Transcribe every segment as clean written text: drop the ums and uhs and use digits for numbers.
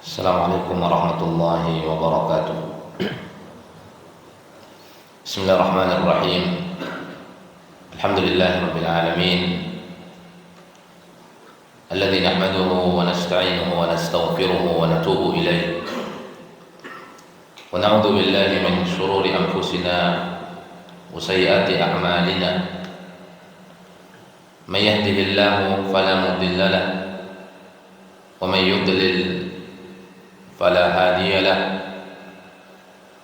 Assalamualaikum warahmatullahi wabarakatuh. Bismillahirrahmanirrahim. Alhamdulillahirabbil alamin. Alladzi nahmaduhu wa nasta'inuhu wa nastaghfiruhu wa natubu ilayh. Wa na'udzu billahi min shururi anfusina wa sayyiati a'malina. May yahdihillahu fala mudilla lahu wa may yudlil فلا هادي له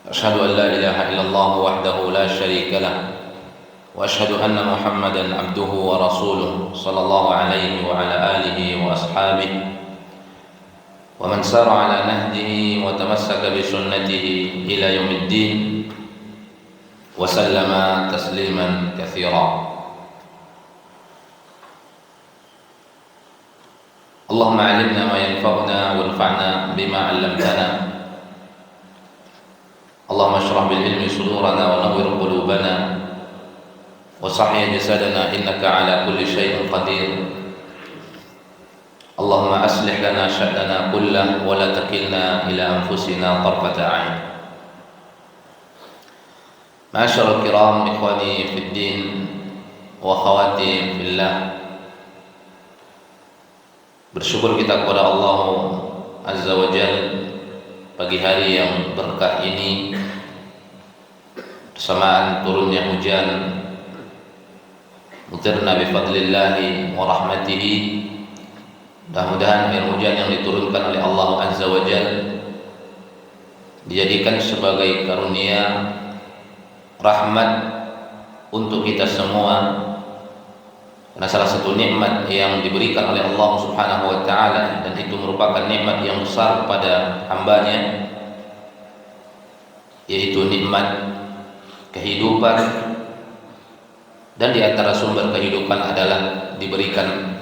أشهد أن لا إله إلا الله وحده لا شريك له وأشهد أن محمدا عبده ورسوله صلى الله عليه وعلى آله وأصحابه ومن سار على نهجه وتمسك بسنته إلى يوم الدين وسلم تسليما كثيرا. اللهم علمنا ما ينفعنا وانفعنا بما علمتنا. اللهم اشرح بالعلم صدورنا ونور قلوبنا وصحح جسدنا إنك على كل شيء قدير. اللهم أصلح لنا شأننا كله ولا تكلنا إلى أنفسنا طرفة عين. معاشر الكرام، إخواني في الدين وأخواتي في الله, bersyukur kita kepada Allah Azza wa Jalla pagi hari yang berkah ini bersamaan turunnya hujan, mutirna bi fadlillahi wa rahmatihi. Mudah-mudahan air hujan yang diturunkan oleh Allah Azza wa Jalla dijadikan sebagai karunia rahmat untuk kita semua. Karena salah satu nikmat yang diberikan oleh Allah Subhanahu wa taala, dan itu merupakan nikmat yang besar kepada hambanya, yaitu nikmat kehidupan. Dan di antara sumber kehidupan adalah diberikan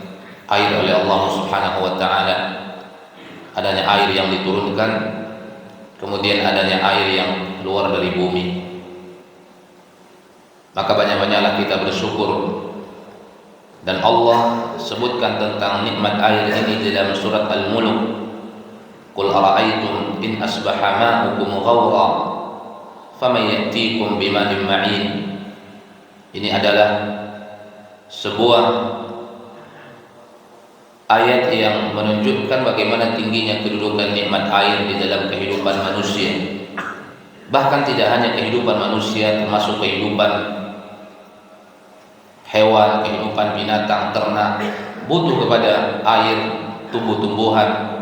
air oleh Allah Subhanahu wa taala. Adanya air yang diturunkan, kemudian adanya air yang keluar dari bumi. Maka banyak-banyaklah kita bersyukur. Dan Allah sebutkan tentang nikmat air ini di dalam surat Al-Mulk. Qul ara'aytum in asbaha ma'ukum ghawra faman ya'tikum bima'in ma'in. Ini adalah sebuah ayat yang menunjukkan bagaimana tingginya kedudukan nikmat air di dalam kehidupan manusia. Bahkan tidak hanya kehidupan manusia, termasuk kehidupan hewan, kehidupan binatang, ternak butuh kepada air, tumbuh-tumbuhan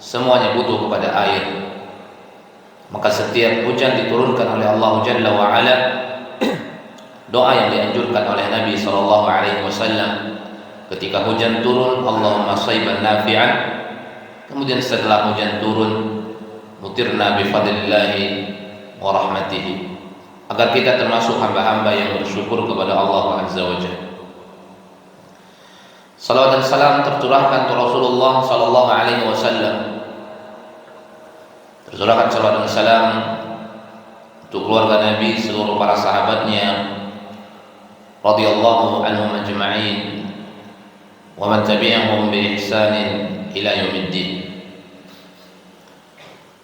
semuanya butuh kepada air. Maka setiap hujan diturunkan oleh Allah Jalla wa Ala, doa yang dianjurkan oleh Nabi SAW ketika hujan turun, Allahumma shayban nafi'an. Kemudian setelah hujan turun, mutirna bi fadlillahi wa rahmatihi, agar kita termasuk hamba-hamba yang bersyukur kepada Allah Azza wa Jalla. Salawat dan salam tercurahkan untuk Rasulullah sallallahu alaihi wasallam. Tercurahkan salawat dan salam untuk keluarga Nabi, seluruh para sahabatnya radhiyallahu anhum ajma'in wa man tabi'ahum bi ihsanin ila yaumiddin.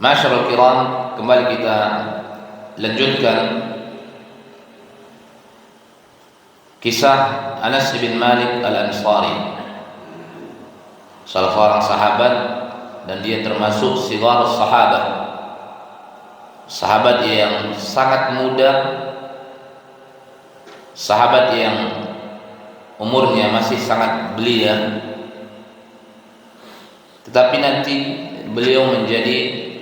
Ma'asyiral kiram, kembali kita lanjutkan kisah Anas bin Malik Al-Ansari, salah seorang sahabat, dan dia termasuk sigharus sahabat, sahabat yang sangat muda, sahabat yang umurnya masih sangat belia, tetapi nanti beliau menjadi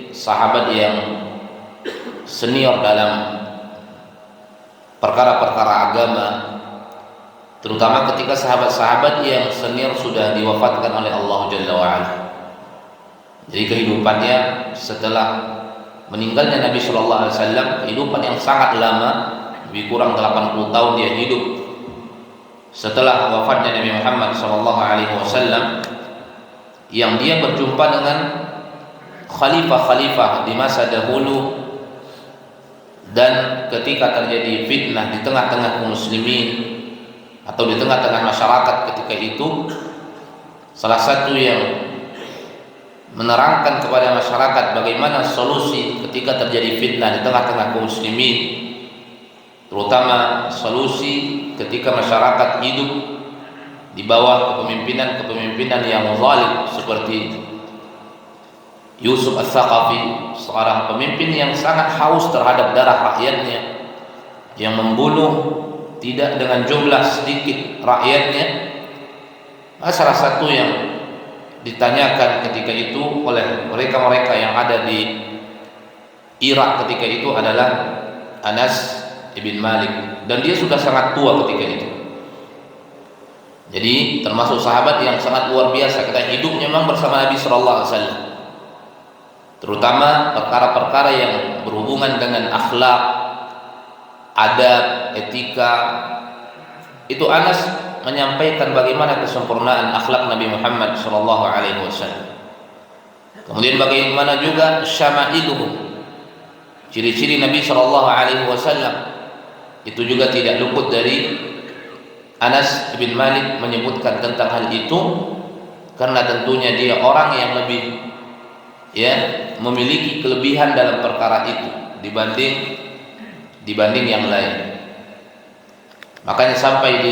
sahabat yang senior dalam perkara-perkara agama, terutama ketika sahabat-sahabat yang senior sudah diwafatkan oleh Allah Jalla wa'ala. Jadi kehidupannya setelah meninggalnya Nabi SAW, kehidupan yang sangat lama, lebih kurang 80 tahun dia hidup setelah wafatnya Nabi Muhammad SAW, yang dia berjumpa dengan khalifah-khalifah di masa dahulu. Dan ketika terjadi fitnah di tengah-tengah kaum muslimin atau di tengah-tengah masyarakat ketika itu, salah satu yang menerangkan kepada masyarakat bagaimana solusi ketika terjadi fitnah di tengah-tengah kaum muslimin, terutama solusi ketika masyarakat hidup di bawah kepemimpinan yang zalim seperti Yusuf Ats-Tsaqafi, seorang pemimpin yang sangat haus terhadap darah rakyatnya, yang membunuh tidak dengan jumlah sedikit rakyatnya. Salah satu yang ditanyakan ketika itu oleh mereka-mereka yang ada di Irak ketika itu adalah Anas ibn Malik, dan dia sudah sangat tua ketika itu. Jadi termasuk sahabat yang sangat luar biasa, kita hidupnya memang bersama Nabi sallallahu alaihi wasallam. Terutama perkara-perkara yang berhubungan dengan akhlak, adab, etika. Itu Anas menyampaikan bagaimana kesempurnaan akhlak Nabi Muhammad sallallahu alaihi wasallam. Kemudian bagaimana juga syamailuhu, ciri-ciri Nabi sallallahu alaihi wasallam. Itu juga tidak luput dari Anas bin Malik menyebutkan tentang hal itu, karena tentunya dia orang yang lebih memiliki kelebihan dalam perkara itu dibanding yang lain. Makanya sampai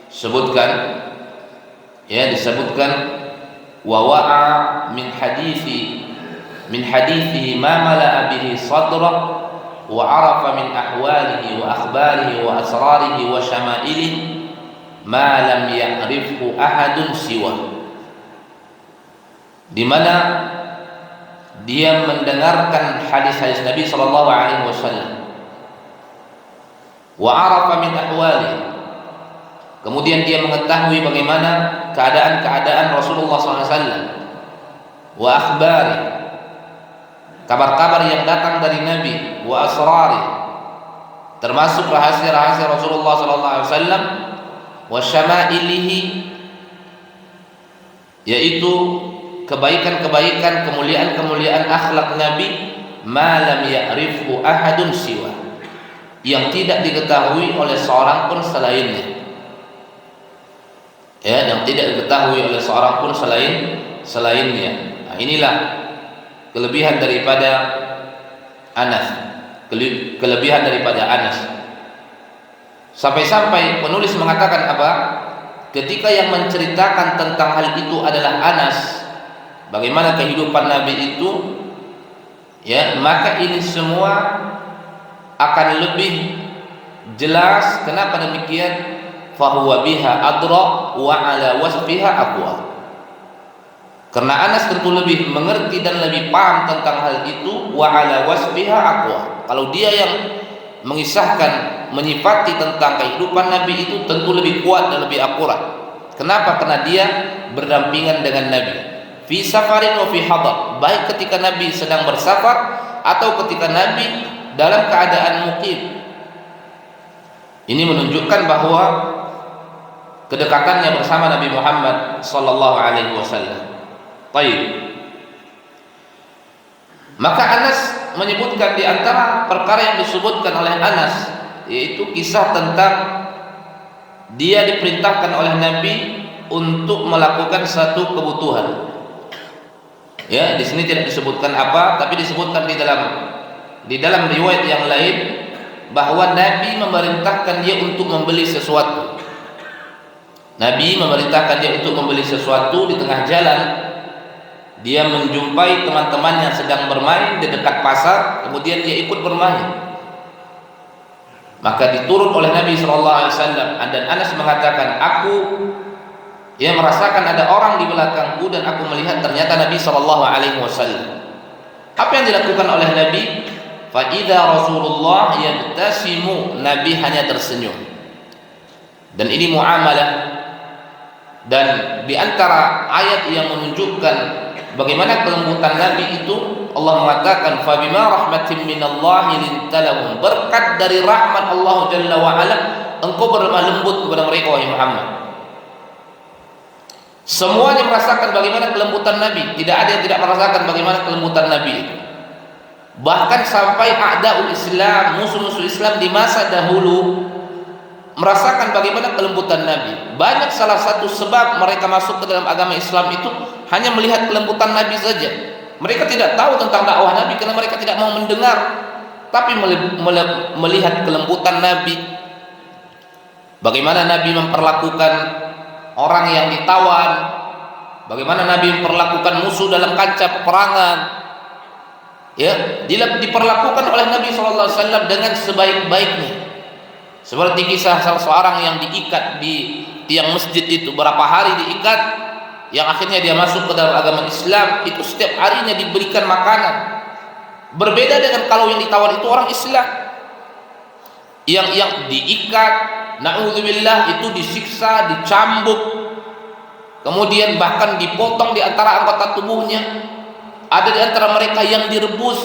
disebutkan wa wa'a min hadithi ma mala'a bihi sadra wa arafa min ahwalihi wa akhbarihi wa asrarihi wa syama'ilihi ma lam ya'rifhu ahadun siwa, di mana dia mendengarkan hadis-hadis Nabi sallallahu alaihi wasallam, wa arafa min ahwalihi, kemudian dia mengetahui bagaimana keadaan-keadaan Rasulullah SAW, wa akhbari, kabar-kabar yang datang dari Nabi, wa asrari, termasuk rahasia-rahasia Rasulullah SAW, wa syama'ilihi, yaitu kebaikan-kebaikan, kemuliaan-kemuliaan akhlak Nabi, ma lam ya'rifhu ahadun siwa, yang tidak diketahui oleh seorang pun selainnya. Yang tidak diketahui oleh seorang pun selainnya. Nah, inilah kelebihan daripada Anas. Kelebihan daripada Anas. Sampai-sampai penulis mengatakan apa? Ketika yang menceritakan tentang hal itu adalah Anas, bagaimana kehidupan Nabi itu, maka ini semua akan lebih jelas. Kenapa demikian? Fahuwa biha adra wa ala wasfiha aqwa. Karena Anas tentu lebih mengerti dan lebih paham tentang hal itu, wa ala wasfiha aqwa. Kalau dia yang mengisahkan, menyifati tentang kehidupan Nabi itu tentu lebih kuat dan lebih akurat. Kenapa? Karena dia berdampingan dengan Nabi fi safarin wa fi hadar, baik ketika Nabi sedang bersafar atau ketika Nabi dalam keadaan muqim. Ini menunjukkan bahwa kedekatannya bersama Nabi Muhammad sallallahu alaihi wasallam. Baik. Maka Anas menyebutkan di antara perkara yang disebutkan oleh Anas, yaitu kisah tentang dia diperintahkan oleh Nabi untuk melakukan satu kebutuhan. Di sini tidak disebutkan apa, tapi disebutkan di dalam riwayat yang lain bahwa Nabi memerintahkan dia untuk membeli sesuatu. Nabi memerintahkan dia untuk membeli sesuatu. Di tengah jalan dia menjumpai teman-teman yang sedang bermain di dekat pasar, kemudian dia ikut bermain. Maka diturut oleh Nabi SAW, dan Anas mengatakan, aku merasakan ada orang di belakangku dan aku melihat ternyata Nabi SAW. Apa yang dilakukan oleh Nabi? Fa'idha Rasulullah yabtasimu, Nabi hanya tersenyum. Dan ini muamalah. Dan di antara ayat yang menunjukkan bagaimana kelembutan Nabi itu, Allah mengatakan fabima rahmatin minallahi lintalahum, berkat dari rahmat Allah Jalla wa Ala engkau berlemah lembut kepada mereka wahai Muhammad. Semuanya merasakan bagaimana kelembutan Nabi, tidak ada yang tidak merasakan bagaimana kelembutan Nabi itu. Bahkan sampai a'daul Islam, musuh-musuh Islam di masa dahulu merasakan bagaimana kelembutan Nabi. Banyak salah satu sebab mereka masuk ke dalam agama Islam itu hanya melihat kelembutan Nabi saja. Mereka tidak tahu tentang dakwah Nabi karena mereka tidak mau mendengar, tapi melihat kelembutan Nabi. Bagaimana Nabi memperlakukan orang yang ditawan, bagaimana Nabi memperlakukan musuh dalam kancah peperangan, ya, diperlakukan oleh Nabi SAW dengan sebaik-baiknya. Seperti kisah salah seorang yang diikat di tiang masjid itu, berapa hari diikat, yang akhirnya dia masuk ke dalam agama Islam. Itu setiap harinya diberikan makanan. Berbeda dengan kalau yang ditawan itu orang Islam yang diikat, na'udzubillah, itu disiksa, dicambuk, kemudian bahkan dipotong di antara anggota tubuhnya. Ada di antara mereka yang direbus,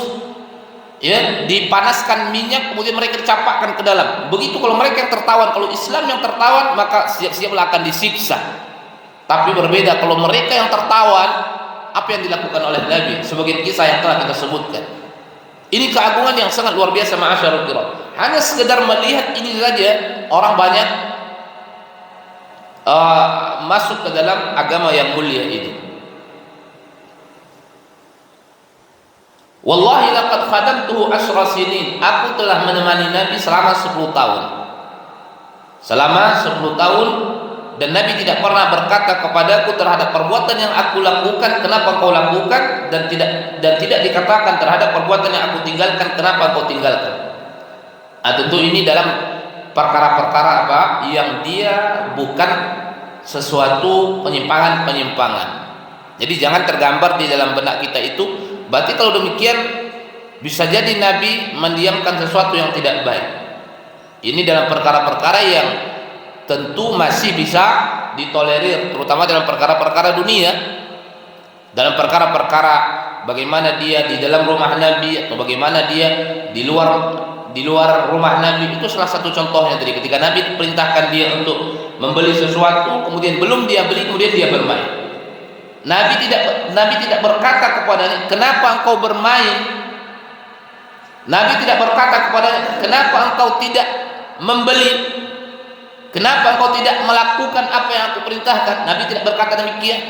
ya, dipanaskan minyak, kemudian mereka dicampakkan ke dalam. Begitu kalau mereka yang tertawan. Kalau Islam yang tertawan, maka siap-siaplah akan disiksa. Tapi berbeda kalau mereka yang tertawan, apa yang dilakukan oleh Nabi, sebagian kisah yang telah kita sebutkan. Ini keagungan yang sangat luar biasa, ma'asyarul kiram. Hanya sekedar melihat ini saja, orang banyak masuk ke dalam agama yang mulia ini. Wallahi laqad khadamtuhu asyra sinin. Aku telah menemani Nabi selama 10 tahun. Selama 10 tahun, dan Nabi tidak pernah berkata kepadaku terhadap perbuatan yang aku lakukan, kenapa kau lakukan, dan tidak dikatakan terhadap perbuatan yang aku tinggalkan, kenapa kau tinggalkan. Tentu ini dalam perkara-perkara apa yang dia bukan sesuatu penyimpangan-penyimpangan. Jadi jangan tergambar di dalam benak kita itu, berarti kalau demikian bisa jadi Nabi mendiamkan sesuatu yang tidak baik. Ini dalam perkara-perkara yang tentu masih bisa ditolerir, terutama dalam perkara-perkara dunia. Dalam perkara-perkara bagaimana dia di dalam rumah Nabi atau bagaimana dia di luar rumah Nabi, itu salah satu contohnya tadi ketika Nabi perintahkan dia untuk membeli sesuatu, kemudian belum dia beli, kemudian dia bermain. Nabi tidak berkata kepadanya, kenapa engkau bermain? Nabi tidak berkata kepadanya, kenapa engkau tidak membeli? Kenapa engkau tidak melakukan apa yang aku perintahkan? Nabi tidak berkata demikian.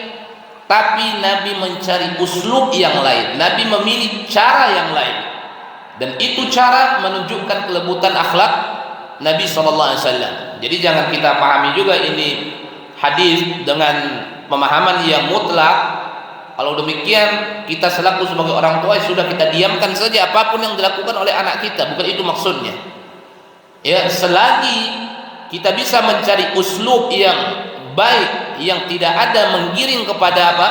Tapi Nabi mencari uslub yang lain. Nabi memilih cara yang lain. Dan itu cara menunjukkan kelembutan akhlak Nabi SAW. Jadi jangan kita pahami juga ini hadis dengan pemahaman yang mutlak. Kalau demikian, kita selaku sebagai orang tua sudah kita diamkan saja apapun yang dilakukan oleh anak kita. Bukan itu maksudnya. Ya, selagi kita bisa mencari uslub yang baik, yang tidak ada menggiring kepada apa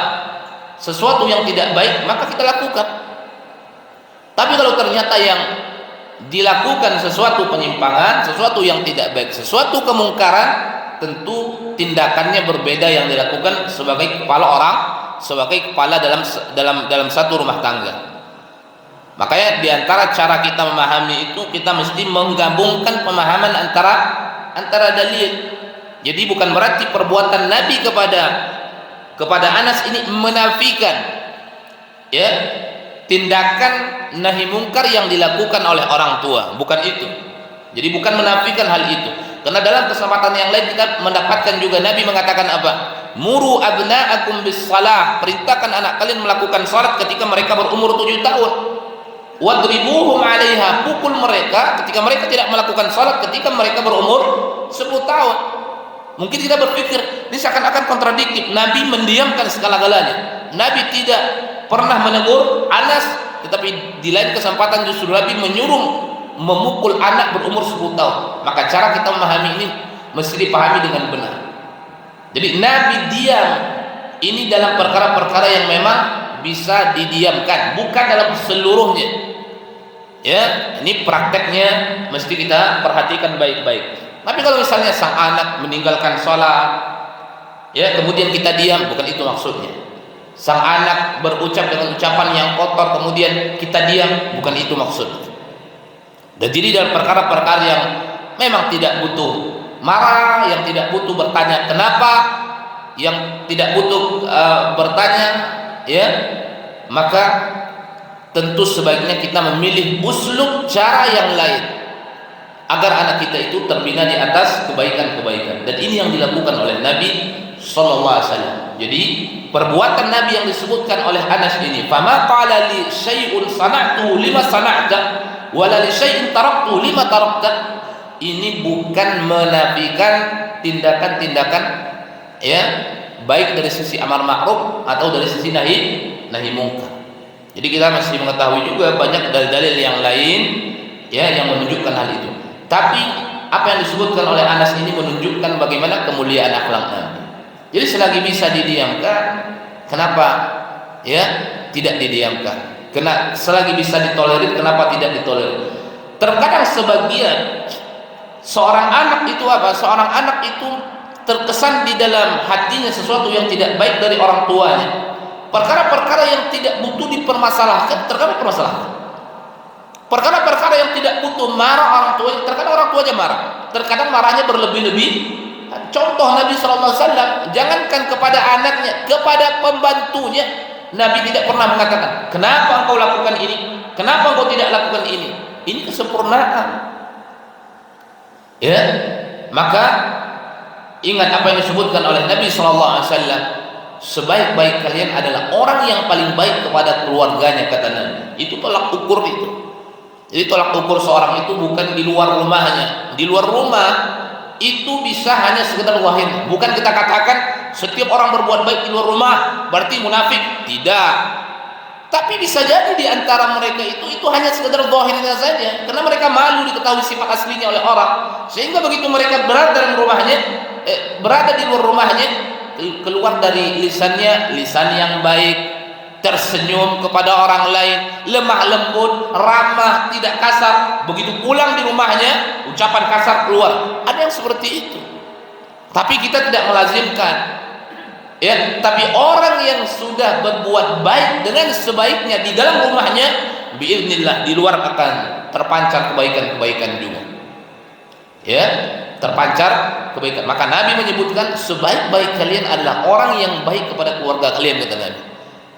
sesuatu yang tidak baik, maka kita lakukan. Tapi kalau ternyata yang dilakukan sesuatu penyimpangan, sesuatu yang tidak baik, sesuatu kemungkaran, tentu tindakannya berbeda yang dilakukan sebagai kepala orang, sebagai kepala dalam satu rumah tangga. Makanya diantara cara kita memahami itu, kita mesti menggabungkan pemahaman antara dalil. Jadi bukan berarti perbuatan Nabi kepada Anas ini menafikan, ya, tindakan nahi mungkar yang dilakukan oleh orang tua, bukan itu. Jadi bukan menafikan hal itu. Karena dalam kesempatan yang lain kita mendapatkan juga Nabi mengatakan apa? Muru abna'akum bis shalah, perintahkan anak kalian melakukan salat ketika mereka berumur 7 tahun. Wadribuhum 'alaiha, pukul mereka ketika mereka tidak melakukan salat ketika mereka berumur 10 tahun. Mungkin kita berpikir ini seakan-akan kontradiktif. Nabi mendiamkan segala-galanya. Nabi tidak pernah menegur Anas, tetapi di lain kesempatan justru Nabi menyuruh memukul anak berumur 10 tahun. Maka cara kita memahami ini mesti dipahami dengan benar. Jadi Nabi diam ini dalam perkara-perkara yang memang bisa didiamkan, bukan dalam seluruhnya. Ya, ini prakteknya mesti kita perhatikan baik-baik. Tapi kalau misalnya sang anak meninggalkan sholat, ya, kemudian kita diam, bukan itu maksudnya. Sang anak berucap dengan ucapan yang kotor, kemudian kita diam, bukan itu maksudnya. Dan jadi dalam perkara-perkara yang memang tidak butuh marah, yang tidak butuh bertanya kenapa, yang tidak butuh bertanya, ya, maka tentu sebaiknya kita memilih uslub cara yang lain. agar anak kita itu terbina di atas kebaikan-kebaikan. Dan ini yang dilakukan oleh Nabi sallallahu alaihi wasallam. Jadi perbuatan Nabi yang disebutkan oleh Anas ini, "Fama qala li syai'un sana'tu lima sana'ta wa la li syai'in taraktu lima tarakta." Ini bukan menafikan tindakan-tindakan ya, baik dari sisi amar ma'ruf atau dari sisi nahi mungkar. Jadi kita masih mengetahui juga banyak dalil-dalil yang lain ya yang menunjukkan hal itu. Tapi apa yang disebutkan oleh Anas ini menunjukkan bagaimana kemuliaan akhlak Nabi. Jadi selagi bisa didiamkan, kenapa ya tidak didiamkan? Selagi bisa ditolerir, kenapa tidak ditolerir? Terkadang sebagian seorang anak itu apa? Seorang anak itu terkesan di dalam hatinya sesuatu yang tidak baik dari orang tuanya. Perkara-perkara yang tidak butuh dipermasalahkan, terkadang dipermasalahkan. Perkara-perkara yang tidak butuh marah orang tua, terkadang orang tuanya marah. Terkadang marahnya berlebih-lebih. Contoh Nabi SAW, jangankan kepada anaknya, kepada pembantunya, Nabi tidak pernah mengatakan, kenapa engkau lakukan ini? Kenapa engkau tidak lakukan ini? Ini kesempurnaan. Ya, maka ingat apa yang disebutkan oleh Nabi SAW, sebaik-baik kalian adalah orang yang paling baik kepada keluarganya, kata Nabi. Itu tolak ukur itu. Jadi tolak ukur seorang itu bukan di luar rumahnya. Di luar rumah itu bisa hanya sekedar zahir. Bukan kita katakan setiap orang berbuat baik di luar rumah berarti munafik. Tidak. Tapi bisa jadi di antara mereka itu hanya sekedar zahirnya saja, karena mereka malu diketahui sifat aslinya oleh orang. Sehingga begitu mereka berada dalam rumahnya, berada di luar rumahnya, keluar dari lisannya lisan yang baik, tersenyum kepada orang lain, lemah lembut, ramah, tidak kasar. Begitu pulang di rumahnya, ucapan kasar keluar. Ada yang seperti itu. Tapi kita tidak melazimkan. Ya, tapi orang yang sudah berbuat baik dengan sebaiknya di dalam rumahnya, biiznillah di luar akan terpancar kebaikan-kebaikan juga. Ya, terpancar kebaikan. Maka Nabi menyebutkan sebaik-baik kalian adalah orang yang baik kepada keluarga kalian, kata Nabi.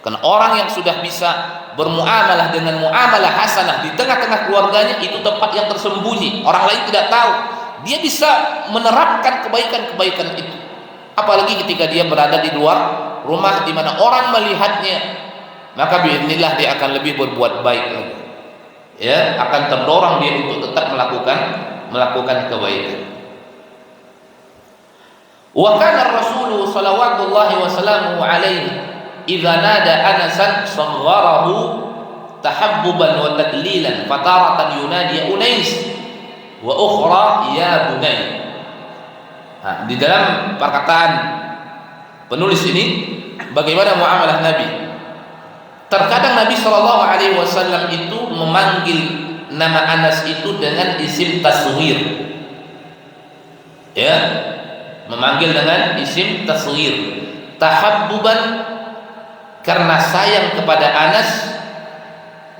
Karena orang yang sudah bisa bermuamalah dengan muamalah hasanah di tengah-tengah keluarganya, itu tempat yang tersembunyi, orang lain tidak tahu. Dia bisa menerapkan kebaikan-kebaikan itu. Apalagi ketika dia berada di luar rumah di mana orang melihatnya, maka biiznillah dia akan lebih berbuat baik lagi. Ya, akan terdorong dia untuk tetap melakukan kebaikan. Wa kana Rasul sallallahu alaihi wasallam idza nada Anasan sagharahu tahabbuban wa tadlilan fataratan yunadi Unais wa ukhra ya bunay. Nah, di dalam perkataan penulis ini bagaimana muamalah Nabi? Terkadang Nabi sallallahu alaihi wasallam itu memanggil nama Anas itu dengan isim tasghir. Ya, memanggil dengan isim tasghir. Tahabbuban karena sayang kepada Anas,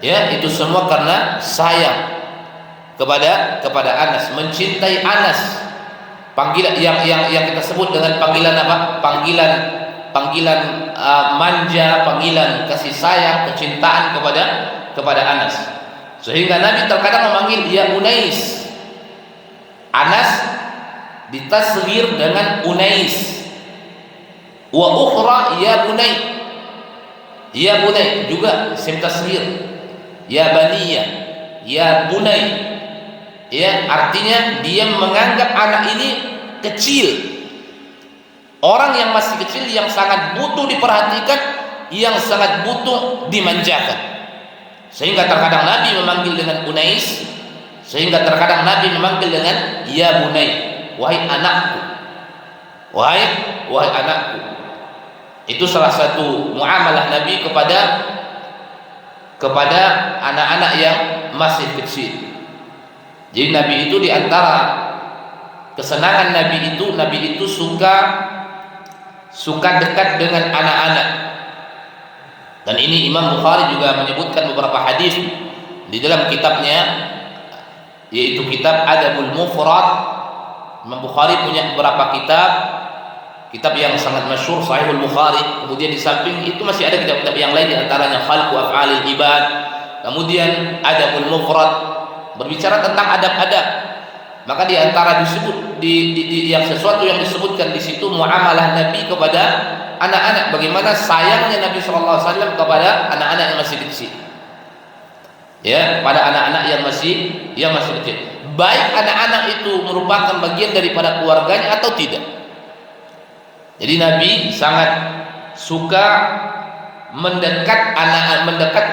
ya, itu semua karena sayang kepada Anas, mencintai Anas. Panggilan yang kita sebut dengan panggilan apa? Panggilan manja, panggilan kasih sayang, kecintaan kepada Anas. Sehingga Nabi terkadang memanggil ya Unais. Anas ditasghir dengan Unais. Wa ukhra ya Bunay. Ya Bunay juga isim tasghir. Ya Baniyah, ya Bunay. Ya, artinya dia menganggap anak ini kecil. Orang yang masih kecil, yang sangat butuh diperhatikan, yang sangat butuh dimanjakan. Sehingga terkadang Nabi memanggil dengan Unais, sehingga terkadang Nabi memanggil dengan ya Bunay, wahai anakku. Wahai anakku. Itu salah satu muamalah Nabi kepada anak-anak yang masih kecil. Jadi Nabi itu diantara kesenangan Nabi itu suka dekat dengan anak-anak. Dan ini Imam Bukhari juga menyebutkan beberapa hadis di dalam kitabnya, yaitu kitab Adabul Mufrad. Imam Bukhari punya beberapa kitab yang sangat masyhur, Sahihul Bukhari. Kemudian di samping itu masih ada kitab-kitab yang lain, di antaranya Khalqu Af'alil Ibad, kemudian Adabul Mufrad, berbicara tentang adab-adab. Maka di antara disebut yang sesuatu yang disebutkan di situ muamalah Nabi kepada anak-anak, bagaimana sayangnya Nabi SAW kepada anak-anak yang masih kecil. Ya, pada anak-anak yang masih kecil. Baik anak-anak itu merupakan bagian daripada keluarganya atau tidak. Jadi Nabi sangat suka mendekat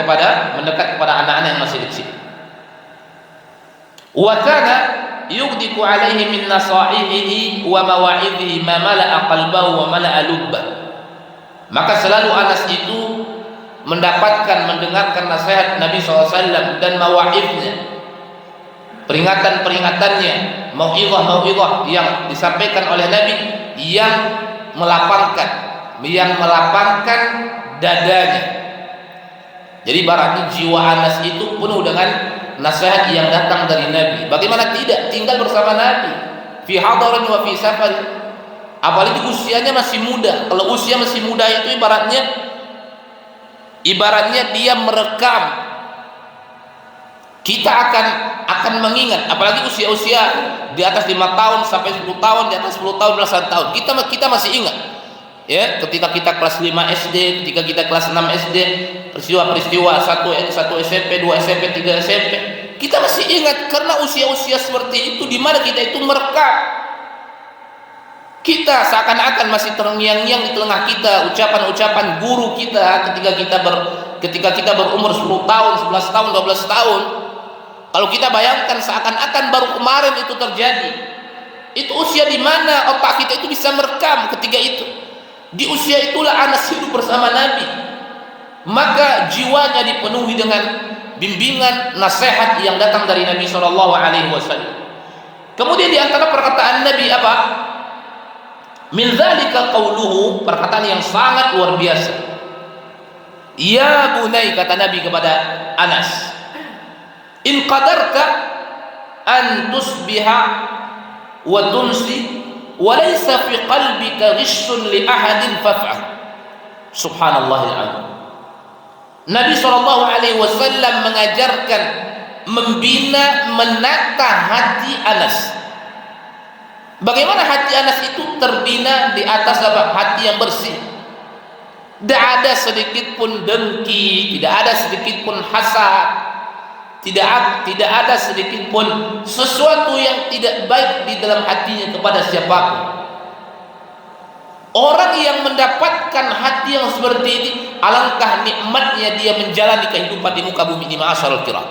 kepada anak-anak yang masih kecil. Wa kana yughdiqu alaihi min nasaihihi wa mawa'idhihi ma mala'a qalbahu wa mala'a lubbahu. Maka selalu Anas itu mendengarkan nasihat Nabi SAW dan mawa'idnya, peringatan-peringatannya, mau'izah yang disampaikan oleh Nabi yang melapangkan dadanya. Jadi berarti jiwa Anas itu penuh dengan nasihat yang datang dari Nabi. Bagaimana tidak tinggal bersama Nabi fi hadarin wa fi safar, apalagi usianya masih muda. Kalau usia masih muda itu ibaratnya dia merekam. Kita akan mengingat, apalagi usia di atas 5 tahun sampai 10 tahun, di atas 10 tahun, belasan tahun. Kita masih ingat. Ya, ketika kita kelas 5 SD, ketika kita kelas 6 SD, peristiwa-peristiwa 1 SMP, 2 SMP, 3 SMP, kita masih ingat karena usia-usia seperti itu di mana kita itu merekam. Kita seakan-akan masih terngiang-ngiang di telinga kita ucapan-ucapan guru kita ketika kita berumur 10 tahun, 11 tahun, 12 tahun. Kalau kita bayangkan seakan-akan baru kemarin itu terjadi. Itu usia di mana otak kita itu bisa merekam ketika itu. Di usia itulah Anas hidup bersama Nabi. Maka jiwanya dipenuhi dengan bimbingan, nasihat yang datang dari Nabi SAW. Kemudian di antara perkataan Nabi apa? Min dzalika qauluhu, perkataan yang sangat luar biasa. Ya bunai, kata Nabi kepada Anas, in qadarta an tusbiha wa tunsi wa laysa fi qalbika ghishun li ahadin faf'al. Subhanallahil azim. Nabi SAW mengajarkan, membina, menata hati Anas. Bagaimana hati Anas itu terbina di atas apa? Hati yang bersih. Tidak ada sedikit pun dengki, tidak ada sedikit pun hasad, tidak ada sedikit pun sesuatu yang tidak baik di dalam hatinya kepada siapapun. Orang yang mendapatkan hati yang seperti ini, alangkah nikmatnya dia menjalani kehidupan di muka bumi ini, ma'asyiral kiram.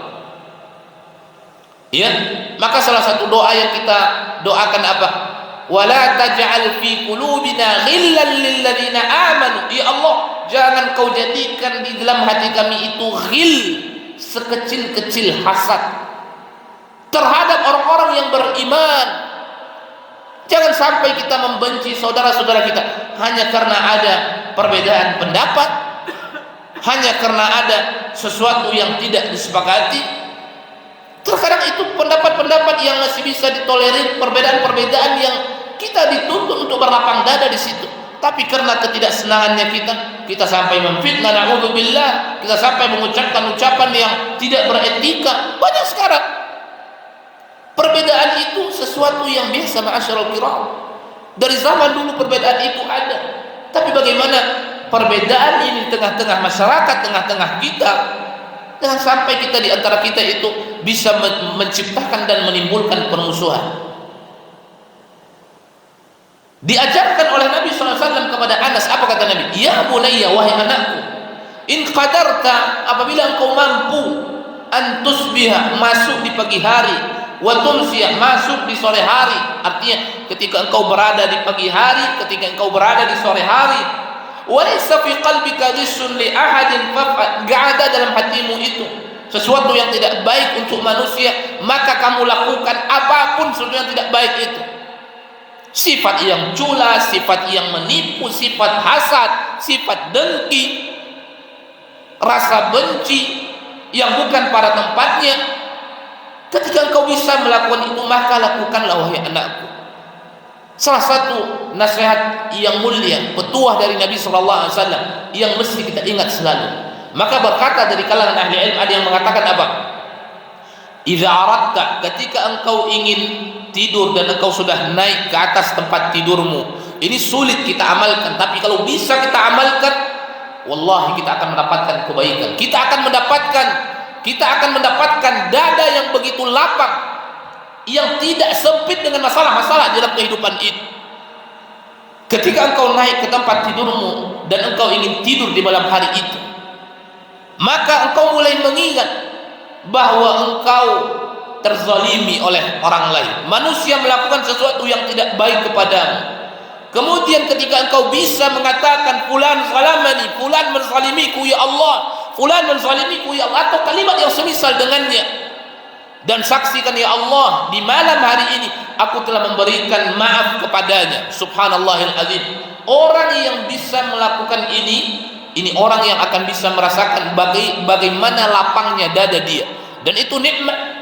Ya, maka salah satu doa yang kita doakan apa? Wala taj'al fi qulubina ghillan lil ladzina amanu. Ya Allah, jangan kau jadikan di dalam hati kami itu ghil, sekecil-kecil hasad terhadap orang-orang yang beriman. Jangan sampai kita membenci saudara-saudara kita hanya karena ada perbedaan pendapat, hanya karena ada sesuatu yang tidak disepakati. Terkadang itu pendapat-pendapat yang masih bisa ditolerir, perbedaan-perbedaan yang kita dituntut untuk berlapang dada di situ. Tapi karena ketidaksenangannya kita sampai memfitnah, na'udzubillah, kita sampai mengucapkan ucapan yang tidak beretika. Banyak sekarang. Perbedaan itu sesuatu yang biasa, ma'asyiral kiram. Dari zaman dulu perbedaan itu ada. Tapi bagaimana perbedaan ini di tengah-tengah masyarakat, tengah-tengah kita, jangan sampai kita di antara kita itu bisa menciptakan dan menimbulkan permusuhan. Diajarkan oleh Nabi SAW kepada Anas, apa kata Nabi? Ya bunayya, wahai anakku, in qadarta, apabila engkau mampu, an tusbiha, masuk di pagi hari, wa tumsiyah, masuk di sore hari. Artinya ketika engkau berada di pagi hari, ketika engkau berada di sore hari, wa laysa fi qalbika ghishun li ahadin faf'al, enggak ada dalam hatimu itu sesuatu yang tidak baik untuk manusia, maka kamu lakukan apapun sesuatu yang tidak baik itu. Sifat yang culas, sifat yang menipu, sifat hasad, sifat dengki, rasa benci yang bukan pada tempatnya. Ketika engkau bisa melakukan itu, maka lakukanlah wahai anakku. Salah satu nasihat yang mulia, petuah dari Nabi SAW yang mesti kita ingat selalu. Maka berkata dari kalangan ahli ilmu, ada yang mengatakan apa? Idza aradta, ketika engkau ingin tidur dan engkau sudah naik ke atas tempat tidurmu. Ini sulit kita amalkan, tapi kalau bisa kita amalkan, wallahi kita akan mendapatkan kebaikan. Kita akan mendapatkan dada yang begitu lapang, yang tidak sempit dengan masalah-masalah dalam kehidupan ini. Ketika engkau naik ke tempat tidurmu dan engkau ingin tidur di malam hari itu, maka engkau mulai mengingat bahwa engkau terzalimi oleh orang lain. Manusia melakukan sesuatu yang tidak baik kepadamu. Kemudian ketika engkau bisa mengatakan fulan zalamani, fulan menzalimiku ya Allah, fulan menzalimiku ya Allah, atau kalimat yang semisal dengannya, dan saksikan ya Allah, di malam hari ini aku telah memberikan maaf kepadanya. Subhanallahil azim. Orang yang bisa melakukan ini orang yang akan bisa merasakan bagaimana lapangnya dada dia, dan itu nikmat.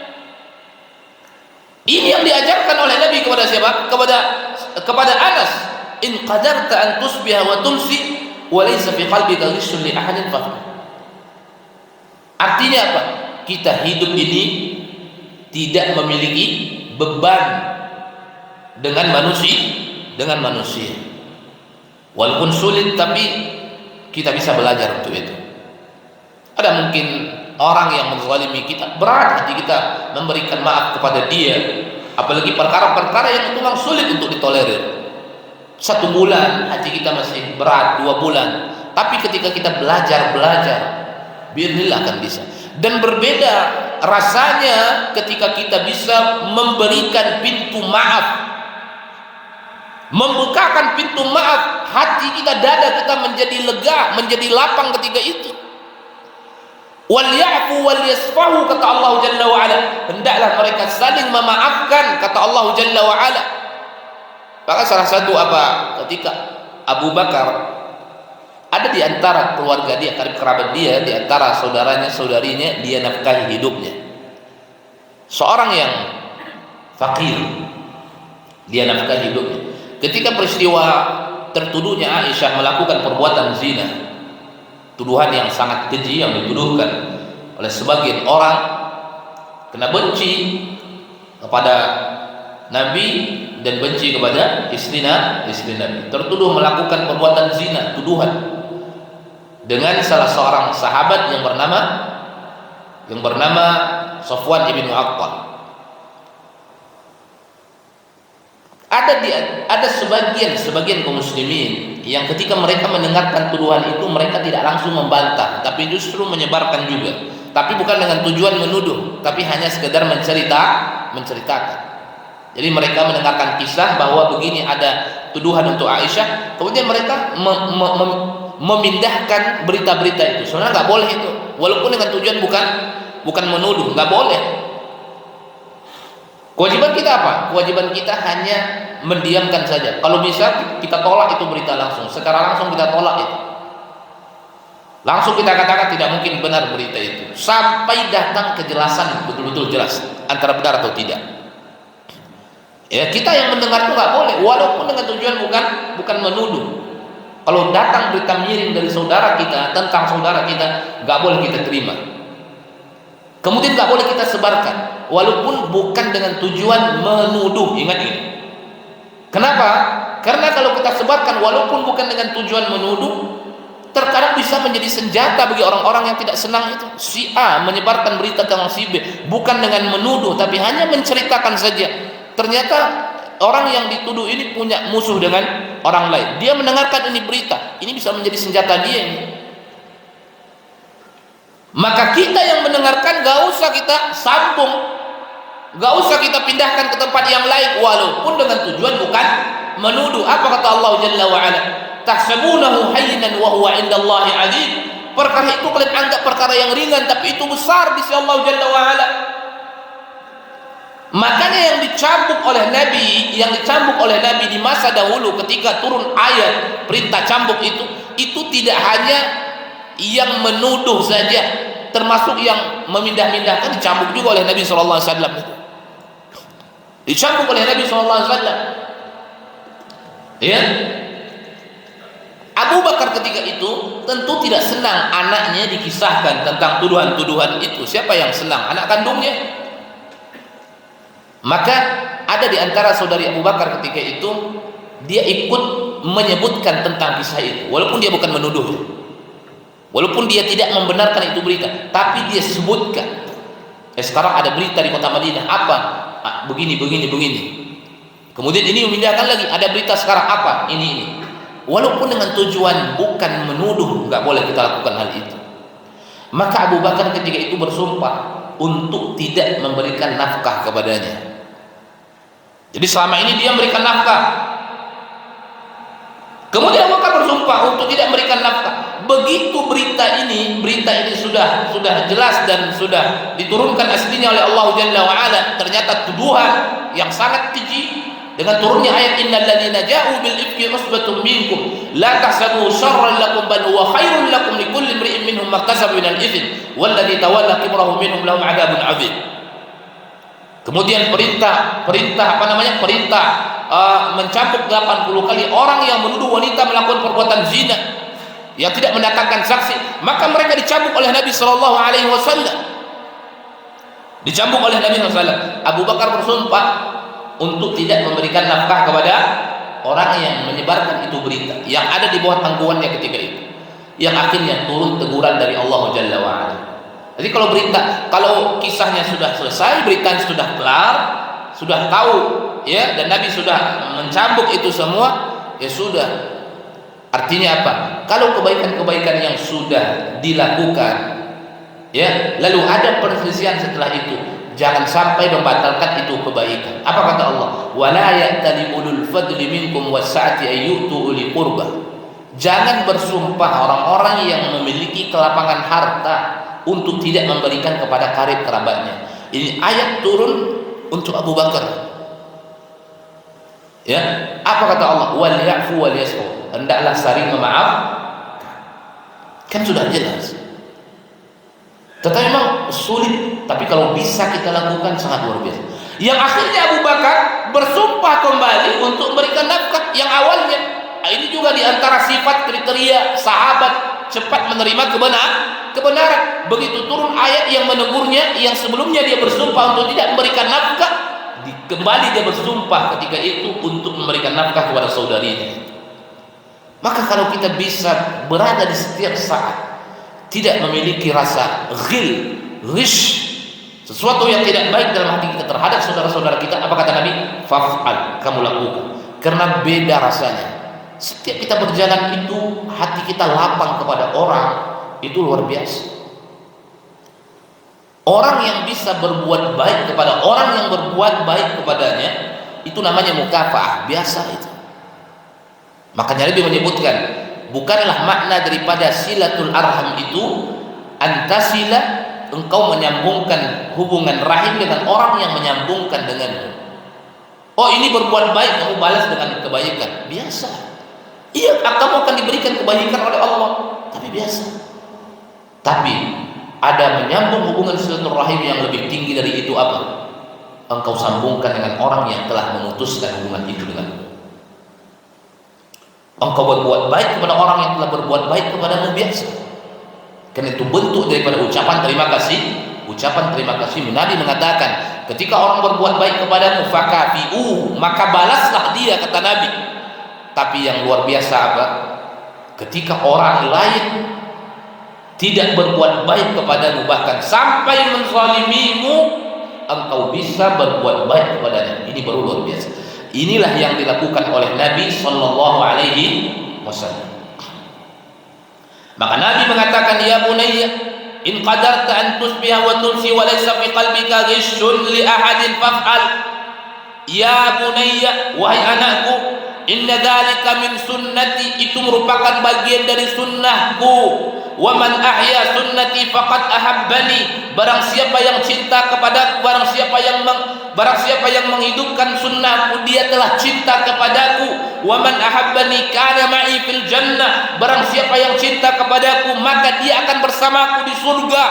Ini yang diajarkan oleh Nabi kepada siapa? Kepada Anas. In qadarta an tusbiha wa tumsi wa laysa fi qalbika ghishun li ahadin fahmi. Artinya apa? Kita hidup ini tidak memiliki beban dengan manusia. Walaupun sulit, tapi kita bisa belajar untuk itu. Ada mungkin orang yang menzalimi kita, berat hati kita memberikan maaf kepada dia, apalagi perkara-perkara yang memang sulit untuk ditolerir. 1 bulan hati kita masih berat, 2 bulan, tapi ketika kita belajar, biarlah akan bisa. Dan berbeda rasanya ketika kita bisa memberikan pintu maaf, membukakan pintu maaf, hati kita, dada kita menjadi lega, menjadi lapang ketika itu. Wal ya'fu wal yasfahu, kata Allah Jalla wa Ala, hendaklah mereka saling memaafkan, kata Allah Jalla wa Ala. Maka salah satu ketika Abu Bakar ada di antara keluarga dia, karib kerabat dia, di antara saudaranya, saudarinya, dia nafkahi hidupnya. Seorang yang fakir, dia nafkahi hidupnya. Ketika peristiwa tertuduhnya Aisyah melakukan perbuatan zina, tuduhan yang sangat keji yang dituduhkan oleh sebagian orang, kena benci kepada Nabi dan benci kepada istri Nabi, tertuduh melakukan perbuatan zina, tuduhan dengan salah seorang sahabat yang bernama Safwan ibn Mu'attal. Ada sebagian kaum muslimin yang ketika mereka mendengarkan tuduhan itu, mereka tidak langsung membantah, tapi justru menyebarkan juga, tapi bukan dengan tujuan menuduh, tapi hanya sekedar menceritakan. Jadi mereka mendengarkan kisah bahwa begini ada tuduhan untuk Aisyah, kemudian mereka memindahkan berita-berita itu. Sebenarnya nggak boleh itu, walaupun dengan tujuan bukan menuduh, nggak boleh. Kewajiban kita apa? Kewajiban kita hanya mendiamkan saja. Kalau bisa kita tolak itu berita langsung, secara langsung kita tolak itu. Langsung kita katakan tidak mungkin benar berita itu, sampai datang kejelasan betul-betul jelas antara benar atau tidak. Ya, kita yang mendengar itu nggak boleh, walaupun dengan tujuan bukan menuduh. Kalau datang berita miring dari saudara kita tentang saudara kita, nggak boleh kita terima. Kemudian nggak boleh kita sebarkan, walaupun bukan dengan tujuan menuduh. Ingat ini. Kenapa? Karena kalau kita sebarkan walaupun bukan dengan tujuan menuduh, terkadang bisa menjadi senjata bagi orang-orang yang tidak senang itu. Si A menyebarkan berita tentang si B, bukan dengan menuduh, tapi hanya menceritakan saja. Ternyata orang yang dituduh ini punya musuh dengan orang lain. Dia mendengarkan ini berita, ini bisa menjadi senjata dia ini. Maka kita yang mendengarkan gak usah kita sambung, gak usah kita pindahkan ke tempat yang lain, walaupun dengan tujuan bukan menuduh. Apa kata Allah Jalla wa Ala? Tahsabunahu hayyinan wa huwa 'indallahi 'azim. Perkara itu kalian anggap perkara yang ringan, tapi itu besar di sisi Allah Jalla wa Ala. Makanya yang dicambuk oleh Nabi di masa dahulu ketika turun ayat perintah cambuk itu tidak hanya yang menuduh saja, termasuk yang memindah-mindahkan dicambuk juga oleh Nabi sallallahu alaihi wasallam. Dicambuk oleh Nabi sallallahu alaihi wasallam. Ya. Abu Bakar ketika itu tentu tidak senang anaknya dikisahkan tentang tuduhan-tuduhan itu. Siapa yang senang? Anak kandungnya. Maka ada di antara saudari Abu Bakar ketika itu, dia ikut menyebutkan tentang kisah itu, walaupun dia bukan menuduh, walaupun dia tidak membenarkan itu berita, tapi dia sebutkan. Sekarang ada berita di kota Madinah apa? Begini. Kemudian ini memindahkan lagi, ada berita sekarang apa? Ini. Walaupun dengan tujuan bukan menuduh, nggak boleh kita lakukan hal itu. Maka Abu Bakar ketika itu bersumpah untuk tidak memberikan nafkah kepadanya. Jadi selama ini dia memberikan nafkah. Kemudian Abu Bakar bersumpah untuk tidak memberikan nafkah. Begitu berita ini sudah jelas dan sudah diturunkan aslinya oleh Allah Jalla wa Ala, ternyata tuduhan yang sangat keji. Dengan turunnya ayat innal ladzina ja'u bil ifki usbatun minkum la tahsabu syarran lakum bal huwa khairun lakum likulli imri'in minhum maktasaba minal itsm wal ladzi tawalla kibrahu minhum lahum 'adzabun 'adzim. Kemudian perintah mencambuk 80 kali orang yang menuduh wanita melakukan perbuatan zina yang tidak mendatangkan saksi, maka mereka dicambuk oleh Nabi sallallahu alaihi wasallam. Dicambuk oleh Nabi sallallahu alaihi wasallam. Abu Bakar bersumpah untuk tidak memberikan nafkah kepada orang yang menyebarkan itu berita yang ada di bawah tanggungannya ketika itu, yang akhirnya turun teguran dari Allah Jalla wa Ala. Jadi kalau kisahnya sudah selesai, beritanya sudah kelar, sudah tahu ya, dan Nabi sudah mencambuk itu semua, ya sudah. Artinya apa? Kalau kebaikan-kebaikan yang sudah dilakukan, ya, lalu ada perselisihan setelah itu, jangan sampai membatalkan itu kebaikan. Apa kata Allah? Wala ya'tali ulul fadli minkum wasa'ati ayyutu uli qurbah. Jangan bersumpah orang-orang yang memiliki kelapangan harta untuk tidak memberikan kepada karib kerabatnya. Ini ayat turun untuk Abu Bakar. Ya, apa kata Allah? Wal ya'fu wal yasfu. Hendaklah saling memaaf. Kan sudah jelas. Tetapi memang sulit, tapi kalau bisa kita lakukan sangat luar biasa. Yang akhirnya Abu Bakar bersumpah kembali untuk memberikan nafkah yang awalnya. Ini juga diantara sifat kriteria sahabat cepat menerima kebenaran. Begitu turun ayat yang menegurnya, yang sebelumnya dia bersumpah untuk tidak memberikan nafkah, kembali dia bersumpah ketika itu untuk memberikan nafkah kepada saudarinya. Maka kalau kita bisa berada di setiap saat, tidak memiliki rasa ghil, ghish, sesuatu yang tidak baik dalam hati kita terhadap saudara-saudara kita, apa kata Nabi? Faf'al, kamu lakukan. Karena beda rasanya. Setiap kita berjalan itu, hati kita lapang kepada orang, itu luar biasa. Orang yang bisa berbuat baik kepada orang yang berbuat baik kepadanya, itu namanya mukafa'ah, biasa itu. Makanya Nabi menyebutkan, bukanlah makna daripada silatul arham itu antasila, engkau menyambungkan hubungan rahim dengan orang yang menyambungkan denganmu. Oh, ini berbuat baik, kamu balas dengan kebaikan, biasa. Iya, kamu akan diberikan kebaikan oleh Allah, tapi biasa. Tapi ada menyambung hubungan silaturahim yang lebih tinggi dari itu, apa? Engkau sambungkan dengan orang yang telah memutuskan hubungan itu denganmu. Engkau berbuat baik kepada orang yang telah berbuat baik kepadamu, biasa. Karena itu bentuk daripada ucapan terima kasih. Ucapan terima kasih. Nabi mengatakan, ketika orang berbuat baik kepadamu, fakafi'u, maka balaslah dia, kata Nabi. Tapi yang luar biasa apa? Ketika orang lain tidak berbuat baik kepadamu, bahkan sampai menzalimimu, engkau bisa berbuat baik kepadanya. Ini baru luar biasa. Inilah yang dilakukan oleh Nabi sallallahu alaihi wasallam. Maka Nabi mengatakan, ya bunayya, in qadarta an tusbiha wa tumsi wa laysa fi qalbika ghishun li ahadin faf'al. Ya bunayya, wahai anakku, inna dzalika min sunnati, itu merupakan bagian dari sunnahku. Wa man ahya sunnati faqad ahabbani, barang siapa yang cinta kepadaku, barang siapa yang menghidupkan sunnahku, dia telah cinta kepadaku. Wa man ahabbani kana ma'i fil jannah, barang siapa yang cinta kepadaku, maka dia akan bersamaku di surga.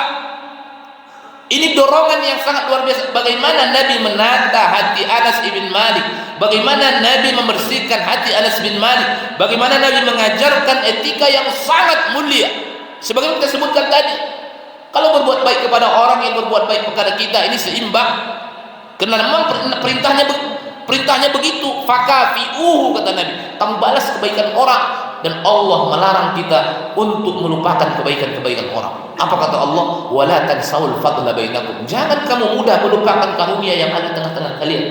Ini dorongan yang sangat luar biasa. Bagaimana Nabi menata hati Anas bin Malik, bagaimana Nabi membersihkan hati Anas bin Malik, bagaimana Nabi mengajarkan etika yang sangat mulia. Sebagaimana kita sebutkan tadi, kalau berbuat baik kepada orang yang berbuat baik kepada kita, ini seimbang. Karena memang perintahnya Perintahnya begitu, fakafi'uhu kata Nabi, kamu balas kebaikan orang. Dan Allah melarang kita untuk melupakan kebaikan-kebaikan orang. Apa kata Allah? Wala tansawul fadla bainakum. Jangan kamu mudah melupakan karunia yang ada tengah-tengah kalian.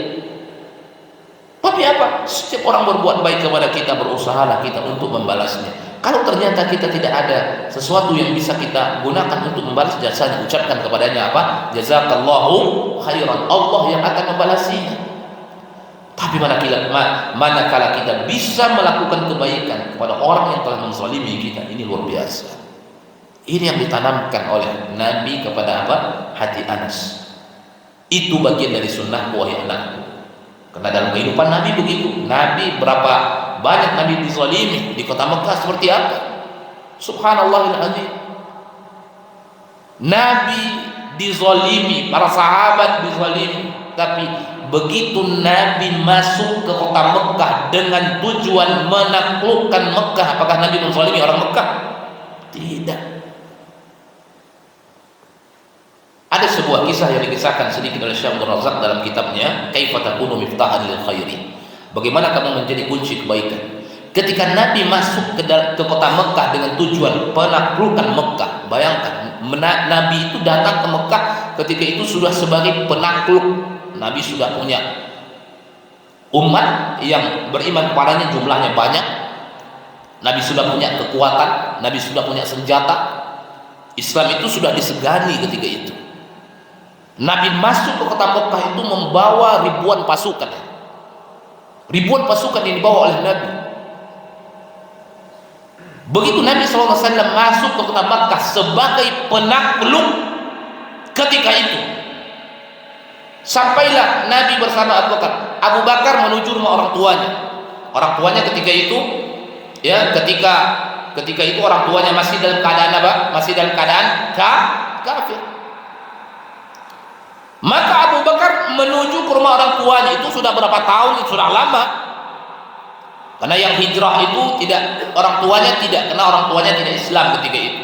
Tapi apa? Setiap orang berbuat baik kepada kita, berusahalah kita untuk membalasnya. Kalau ternyata kita tidak ada sesuatu yang bisa kita gunakan untuk membalas jasanya, ucapkan kepadanya apa? Jazakallahu khairan. Allah yang akan membalasinya. Tapi manakala kita bisa melakukan kebaikan kepada orang yang telah menzalimi kita, ini luar biasa. Ini yang ditanamkan oleh Nabi kepada apa? Hati Anas. Itu bagian dari sunnah wahai anakku. Karena dalam kehidupan Nabi begitu. Nabi berapa banyak Nabi dizalimi di kota Mekah seperti apa? Subhanallahil azim. Nabi dizalimi, para sahabat dizalimi, tapi begitu Nabi masuk ke kota Mekah dengan tujuan menaklukkan Mekah, apakah Nabi menzalimi orang Mekah? Tidak. Ada sebuah kisah yang dikisahkan sedikit oleh Syekh Abdul Razak dalam kitabnya Kaifa takunu miftahan lil khairi. Bagaimana kamu menjadi kunci kebaikan? Ketika Nabi masuk ke kota Mekah dengan tujuan penaklukan Mekah, bayangkan Nabi itu datang ke Mekah ketika itu sudah sebagai penakluk. Nabi sudah punya umat yang beriman kepadanya, jumlahnya banyak. Nabi sudah punya kekuatan, Nabi sudah punya senjata. Islam itu sudah disegani ketika itu. Nabi masuk ke kota Mekah itu membawa ribuan pasukan. Ribuan pasukan yang dibawa oleh Nabi. Begitu Nabi SAW masuk ke kota Mekah sebagai penakluk ketika itu, sampailah Nabi bersama Abu Bakar. Abu Bakar menuju rumah orang tuanya. Orang tuanya ketika itu, ya, ketika itu orang tuanya masih dalam keadaan apa? Masih dalam keadaan kafir. Maka Abu Bakar menuju ke rumah orang tuanya. Itu sudah berapa tahun? Itu sudah lama. Karena yang hijrah itu tidak, orang tuanya tidak, karena orang tuanya tidak Islam ketika itu.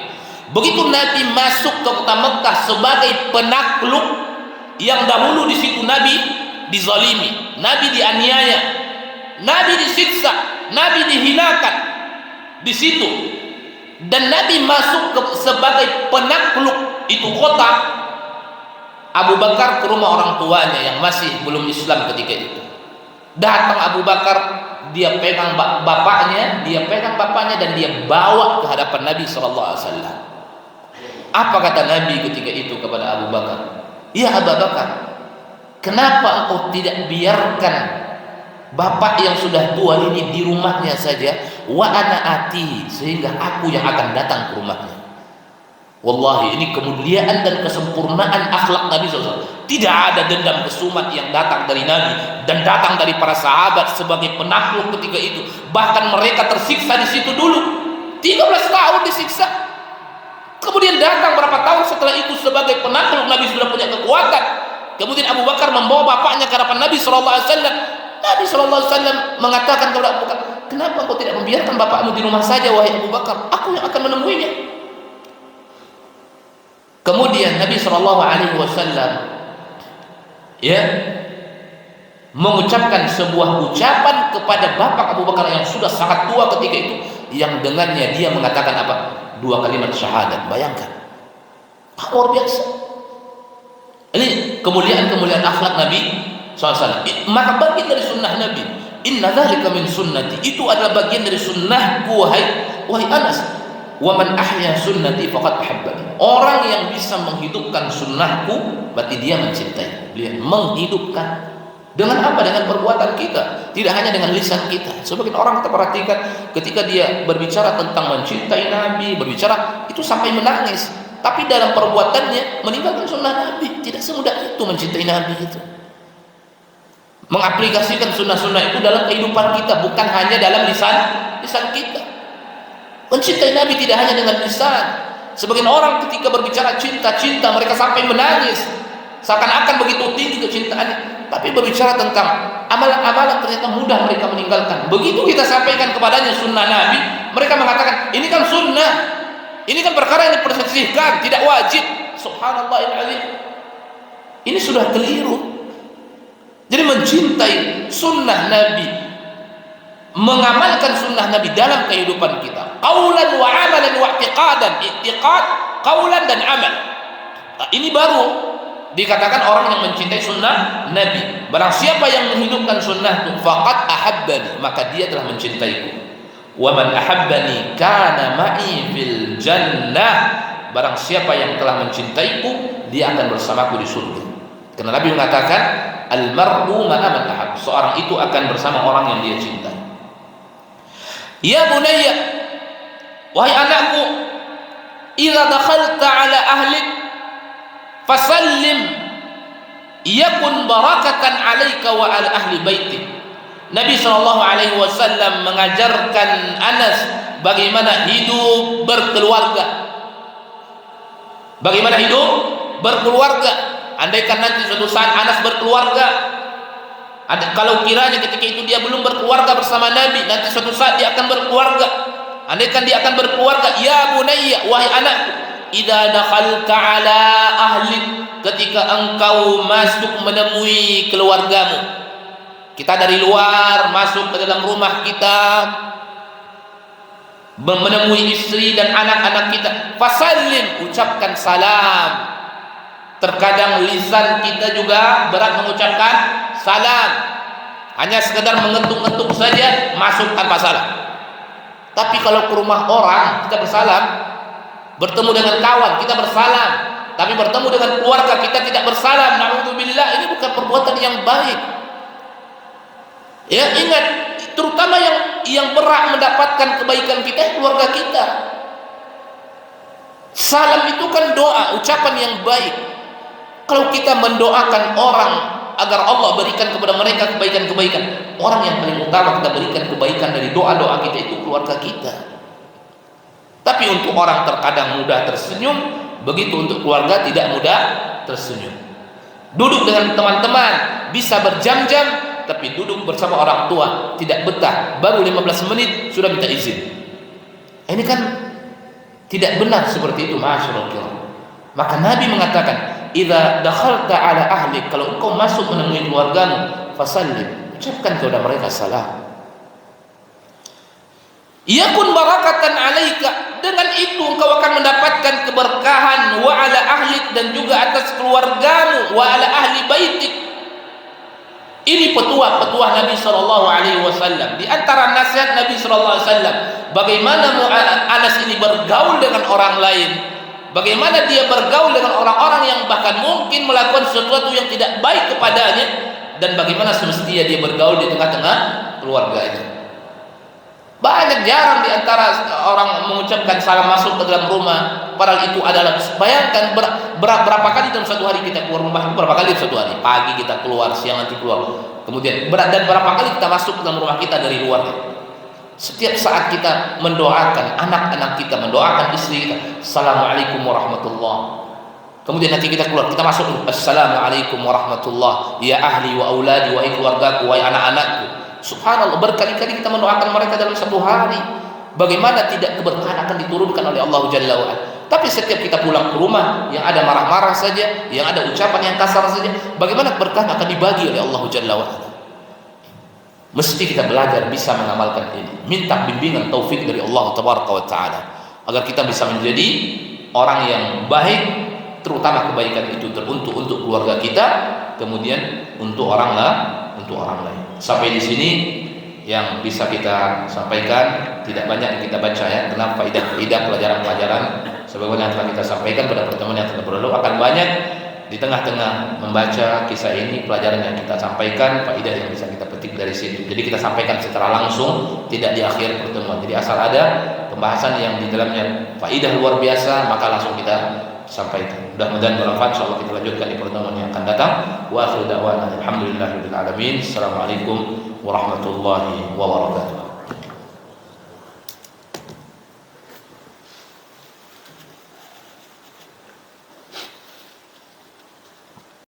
Begitu Nabi masuk ke kota Mekah sebagai penakluk, yang dahulu di situ Nabi dizalimi, Nabi dianiaya, Nabi disiksa, Nabi dihinakan di situ, dan Nabi masuk sebagai penakluk itu kota. Abu Bakar ke rumah orang tuanya yang masih belum Islam ketika itu. Datang Abu Bakar, dia pegang bapaknya, dan dia bawa ke hadapan Nabi SAW. Apa kata Nabi ketika itu kepada Abu Bakar? Ya Abu Bakar, kenapa engkau tidak biarkan bapak yang sudah tua ini di rumahnya saja, wa ana ati, sehingga aku yang akan datang ke rumahnya. Wallahi, ini kemuliaan dan kesempurnaan akhlak Nabi SAW. Tidak ada dendam kesumat yang datang dari Nabi dan datang dari para sahabat sebagai penakluk ketika itu. Bahkan mereka tersiksa di situ dulu, 13 tahun disiksa. Kemudian datang berapa tahun setelah itu sebagai penakluk, Nabi sudah punya kekuatan. Kemudian Abu Bakar membawa bapaknya ke hadapan Nabi SAW. Nabi SAW mengatakan kepada Abu Bakar, kenapa engkau tidak membiarkan bapakmu di rumah saja wahai Abu Bakar? Aku yang akan menemuinya. Kemudian Nabi SAW ya mengucapkan sebuah ucapan kepada bapak Abu Bakar yang sudah sangat tua ketika itu, yang dengannya dia mengatakan apa? 2 kalimat syahadat. Bayangkan, luar biasa. Ini kemuliaan akhlak Nabi SAW. Maka bagian dari sunnah Nabi, inna dzalika min sunnati, itu adalah bagian dari sunnahku wahai Anas. Wa man ahya sunnati faqad ahabbani. Orang yang bisa menghidupkan sunnahku berarti dia mencintai. Dia menghidupkan. Dengan apa? Dengan perbuatan kita, tidak hanya dengan lisan kita. Sebagian orang kita perhatikan ketika dia berbicara tentang mencintai Nabi, berbicara itu sampai menangis, tapi dalam perbuatannya meninggalkan sunnah Nabi. Tidak semudah itu mencintai Nabi itu. Mengaplikasikan sunnah-sunnah itu dalam kehidupan kita, bukan hanya dalam lisan kita. Mencintai Nabi tidak hanya dengan lisan. Sebagian orang ketika berbicara cinta mereka sampai menangis, seakan-akan begitu tinggi kecintaannya. Tapi berbicara tentang amalan-amalan ternyata mudah mereka meninggalkan. Begitu kita sampaikan kepadanya sunnah Nabi, mereka mengatakan ini kan sunnah, ini kan perkara yang diperselisihkan, tidak wajib. Subhanallahil azim. Ini sudah keliru. Jadi mencintai sunnah Nabi, mengamalkan sunnah Nabi dalam kehidupan kita, qaulan wa amalan wa i'tiqadan, i'tiqad, qaulan dan amal. Nah, ini baru dikatakan orang yang mencintai sunnah Nabi. Barang siapa yang menghidupkan sunnahku, faqad ahabbani, maka dia telah mencintaiku. Wa man ahabbani kana ma'i fil jannah. Barang siapa yang telah mencintaiku, dia akan bersamaku di surga. Karena Nabi mengatakan, al-mar'u ma'a man ahab. Seorang itu akan bersama orang yang dia cintai. Ya bunayya, wahai anakku, idza dakhalta ala ahlik fasallim yakun barakatan 'alaika wa 'ala ahli baitik. Nabi SAW mengajarkan Anas bagaimana hidup berkeluarga. Bagaimana hidup berkeluarga. Andaikan nanti suatu saat Anas berkeluarga, kalau kiranya ketika itu dia belum berkeluarga bersama Nabi, nanti suatu saat dia akan berkeluarga. Andaikan dia akan berkeluarga, ya bunayya, wahai anakku, idza dakhalta ala ahlik, ketika engkau masuk menemui keluargamu. Kita dari luar masuk ke dalam rumah kita, menemui istri dan anak-anak kita, fasallim, ucapkan salam. Terkadang lisan kita juga berat mengucapkan salam, hanya sekedar mengetuk-ngetuk saja masuk tanpa salam. Tapi kalau ke rumah orang kita bersalam, bertemu dengan kawan kita bersalam, tapi bertemu dengan keluarga kita tidak bersalam, na'udzubillah, ini bukan perbuatan yang baik. Ya, ingat, terutama yang berhak mendapatkan kebaikan kita, keluarga kita. Salam itu kan doa, ucapan yang baik. Kalau kita mendoakan orang agar Allah berikan kepada mereka kebaikan-kebaikan, orang yang paling utama kita berikan kebaikan dari doa-doa kita itu keluarga kita. Tapi untuk orang terkadang mudah tersenyum, begitu untuk keluarga tidak mudah tersenyum. Duduk dengan teman-teman bisa berjam-jam, tapi duduk bersama orang tua tidak betah, baru 15 menit sudah minta izin. Ini kan tidak benar seperti itu, masyaallah. Maka Nabi mengatakan, idza dakhalta ala ahlik, kalau engkau masuk menemui keluargamu, fasallim, ucapkan kepada mereka salam. Yakun barakatan 'alaika, dengan itu engkau akan mendapatkan keberkahan, wa ala ahlik, dan juga atas keluargamu, wa ala ahli baitik. Ini petuah Nabi SAW. Di antara nasihat Nabi SAW, bagaimana Anas ini bergaul dengan orang lain, bagaimana dia bergaul dengan orang-orang yang bahkan mungkin melakukan sesuatu yang tidak baik kepadanya, dan bagaimana semestinya dia bergaul di tengah-tengah keluarganya. Banyak jarang di antara orang mengucapkan salam masuk ke dalam rumah, padahal itu adalah, bayangkan berapa kali dalam satu hari kita keluar rumah, berapa kali dalam satu hari, pagi kita keluar, siang nanti keluar, kemudian dan berapa kali kita masuk ke dalam rumah kita dari luar. Setiap saat kita mendoakan anak-anak kita, mendoakan istri kita, assalamualaikum warahmatullah. Kemudian nanti kita keluar, kita masuk, assalamualaikum warahmatullah, ya ahli wa auladi, wahai keluargaku, wahai anak-anakku. Subhanallah, berkali-kali kita mendoakan mereka dalam satu hari. Bagaimana tidak keberkahan akan diturunkan oleh Allah Jalla wa'ala. Tapi setiap kita pulang ke rumah, yang ada marah-marah saja, yang ada ucapan yang kasar saja, bagaimana keberkahan akan dibagi oleh Allah Jalla wa'ala. Mesti kita belajar bisa mengamalkan ini. Minta bimbingan taufik dari Allah Tabaraka wa Ta'ala, agar kita bisa menjadi orang yang baik, terutama kebaikan itu teruntuk untuk keluarga kita, kemudian untuk orang lain. Sampai di sini yang bisa kita sampaikan, tidak banyak yang kita baca ya, karena faidah pelajaran-pelajaran sebagaimana yang telah kita sampaikan pada pertemuan yang telah berlalu. Akan banyak di tengah-tengah membaca kisah ini, pelajaran yang kita sampaikan, faidah yang bisa kita petik dari situ. Jadi kita sampaikan secara langsung, tidak di akhir pertemuan. Jadi asal ada pembahasan yang di dalamnya faidah luar biasa, maka langsung kita sampaikan. Mudah-mudahan bermanfaat. Insyaallah kita lanjutkan di pertemuan yang akan datang. Wa akhiru da'wana alhamdulillahirabbil alamin. Assalamualaikum warahmatullahi wabarakatuh.